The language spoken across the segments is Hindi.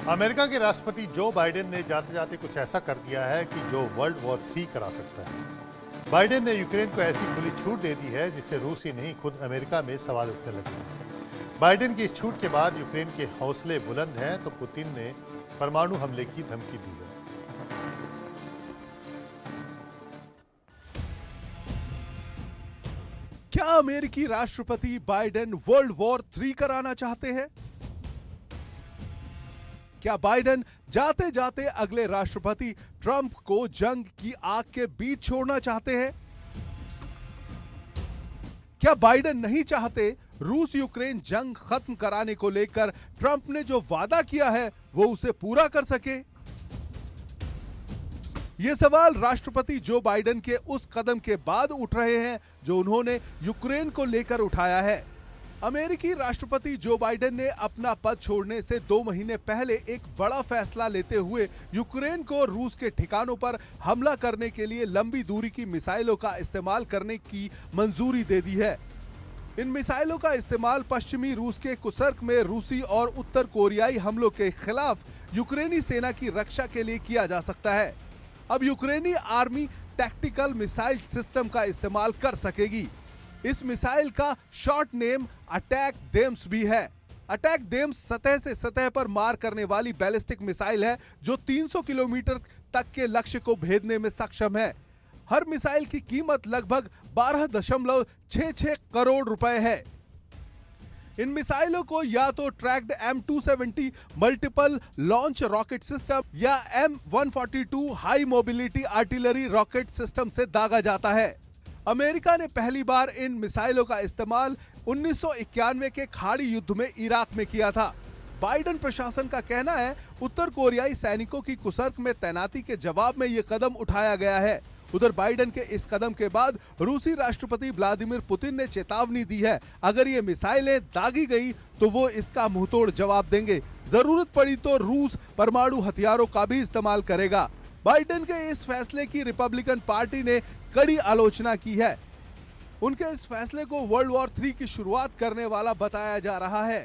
अमेरिका के राष्ट्रपति जो बाइडेन ने जाते जाते कुछ ऐसा कर दिया है कि जो वर्ल्ड वॉर 3 करा सकता है। बाइडेन ने यूक्रेन को ऐसी खुली छूट दे दी है जिससे रूस ही नहीं खुद अमेरिका में सवाल उठने लगे हैं। बाइडेन की इस छूट के बाद यूक्रेन के हौसले बुलंद हैं तो पुतिन ने परमाणु हमले की धमकी दी है। क्या अमेरिकी राष्ट्रपति बाइडेन वर्ल्ड वॉर 3 कराना चाहते हैं? क्या बाइडेन जाते जाते अगले राष्ट्रपति ट्रंप को जंग की आग के बीच छोड़ना चाहते हैं? क्या बाइडेन नहीं चाहते रूस यूक्रेन जंग खत्म कराने को लेकर ट्रंप ने जो वादा किया है वो उसे पूरा कर सके? ये सवाल राष्ट्रपति जो बाइडेन के उस कदम के बाद उठ रहे हैं जो उन्होंने यूक्रेन को लेकर उठाया है। अमेरिकी राष्ट्रपति जो बाइडेन ने अपना पद छोड़ने से 2 महीने पहले एक बड़ा फैसला लेते हुए यूक्रेन को रूस के ठिकानों पर हमला करने के लिए लंबी दूरी की मिसाइलों का इस्तेमाल करने की मंजूरी दे दी है। इन मिसाइलों का इस्तेमाल पश्चिमी रूस के कुर्स्क में रूसी और उत्तर कोरियाई हमलों के खिलाफ यूक्रेनी सेना की रक्षा के लिए किया जा सकता है। अब यूक्रेनी आर्मी टैक्टिकल मिसाइल सिस्टम का इस्तेमाल कर सकेगी। इस मिसाइल का शॉर्ट नेम अटैक देम्स भी है। अटैक देम्स सतह से सतह पर मार करने वाली बैलिस्टिक मिसाइल है जो 300 किलोमीटर तक के लक्ष्य को भेदने में सक्षम है। हर मिसाइल की कीमत लगभग 12.66 करोड़ रुपए है। इन मिसाइलों को या तो tracked M270 multiple launch rocket system या M142 high mobility artillery rocket system से दागा जाता है। अमेरिका ने पहली बार इन मिसाइलों का इस्तेमाल 1991 के खाड़ी युद्ध में इराक में किया था। बाइडेन प्रशासन का कहना है उत्तर कोरियाई सैनिकों की कुर्स्क में तैनाती के जवाब में यह कदम उठाया गया है। उधर बाइडेन के इस कदम के बाद रूसी राष्ट्रपति व्लादिमीर पुतिन ने चेतावनी दी है, अगर ये मिसाइलें दागी गई तो वो इसका मुंहतोड़ जवाब देंगे। जरूरत पड़ी तो रूस परमाणु हथियारों का भी इस्तेमाल करेगा। बाइडेन के इस फैसले की रिपब्लिकन पार्टी ने कड़ी आलोचना की है। उनके इस फैसले को वर्ल्ड वॉर 3 की शुरुआत करने वाला बताया जा रहा है।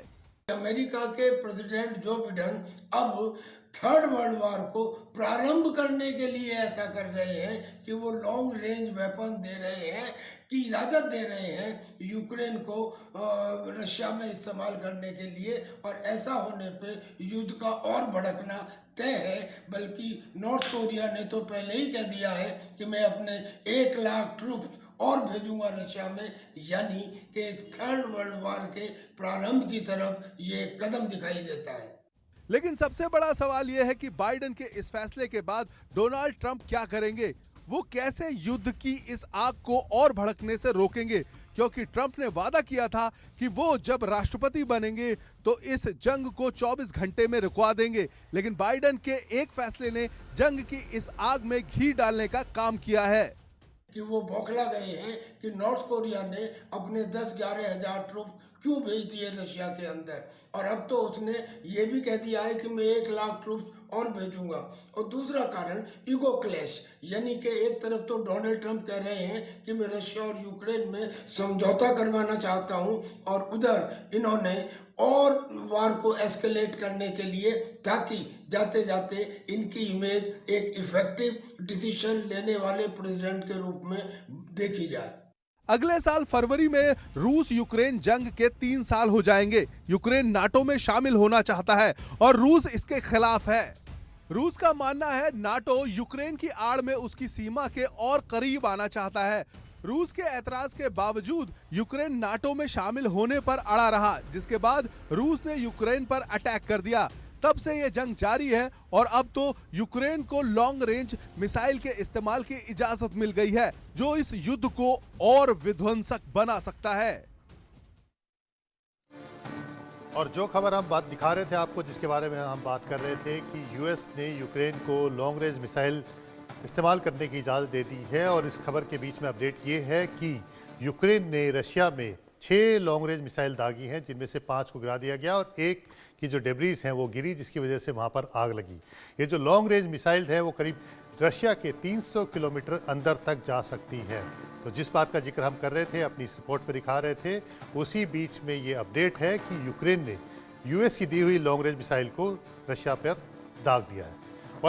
अमेरिका के प्रेसिडेंट जो बाइडेन अब थर्ड वर्ल्ड वॉर को प्रारंभ करने के लिए ऐसा कर रहे हैं कि वो लॉन्ग रेंज वेपन दे रहे हैं कि इजाज़त दे रहे हैं यूक्रेन को रशिया में इस्तेमाल करने के लिए, और ऐसा होने पे युद्ध का और भड़कना तय है। बल्कि नॉर्थ कोरिया ने तो पहले ही कह दिया है कि मैं अपने 1 लाख ट्रूप और भेजूंगा रशिया में, यानी कि एक थर्ड वर्ल्ड वॉर के प्रारंभ की तरफ ये कदम दिखाई देता है। लेकिन सबसे बड़ा सवाल यह है कि बाइडेन के इस फैसले के बाद डोनाल्ड ट्रंप क्या करेंगे? वो कैसे युद्ध की इस आग को और भड़कने से रोकेंगे? क्योंकि ट्रंप ने वादा किया था कि वो जब राष्ट्रपति बनेंगे तो इस जंग को 24 घंटे में रुकवा देंगे। लेकिन बाइडेन के एक फैसले ने जंग की इस आग में घी डालने का काम किया है कि वो बौखला गए हैं कि नॉर्थ कोरिया ने अपने 10-11 हजार ट्रूप क्यों भेज दिए रशिया के अंदर, और अब तो उसने ये भी कह दिया है कि मैं 1 लाख ट्रूप और भेजूंगा। और दूसरा कारण ईगो क्लैश, यानी कि एक तरफ तो डोनाल्ड ट्रंप कह रहे हैं कि मैं रशिया और यूक्रेन में समझौता करवाना चाहता हूं, और उधर इन्होंने और वार को एस्केलेट करने के लिए, ताकि जाते जाते इनकी इमेज एक इफेक्टिव डिसीजन लेने वाले प्रेसिडेंट के रूप में देखी जाए। अगले साल फरवरी में रूस यूक्रेन जंग के 3 साल हो जाएंगे। यूक्रेन नाटो में शामिल होना चाहता है और रूस इसके खिलाफ है। रूस का मानना है नाटो यूक्रेन की आड़ में उसकी सीमा के और करीब आना चाहता है। रूस के ऐतराज के बावजूद यूक्रेन नाटो में शामिल होने पर अड़ा रहा, जिसके बाद रूस ने यूक्रेन पर अटैक कर दिया। तब से यह जंग जारी है और अब तो यूक्रेन को लॉन्ग रेंज मिसाइल के इस्तेमाल की इजाजत मिल गई है, जो इस युद्ध को और विध्वंसक बना सकता है। और जो खबर हम बात दिखा रहे थे आपको, जिसके बारे में हम बात कर रहे थे कि यूएस ने यूक्रेन को लॉन्ग रेंज मिसाइल इस्तेमाल करने की इजाज़त दे दी है, और इस खबर के बीच में अपडेट ये है कि यूक्रेन ने रशिया में 6 लॉन्ग रेंज मिसाइल दागी हैं, जिनमें से 5 को गिरा दिया गया और एक की जो डेब्रीज हैं वो गिरी, जिसकी वजह से वहाँ पर आग लगी। ये जो लॉन्ग रेंज मिसाइल है वो करीब रशिया के 300 किलोमीटर अंदर तक जा सकती है। तो जिस बात का जिक्र हम कर रहे थे, अपनी इस रिपोर्ट पर दिखा रहे थे, उसी बीच में ये अपडेट है कि यूक्रेन ने यूएस की दी हुई लॉन्ग रेंज मिसाइल को रशिया पर दाग दिया है।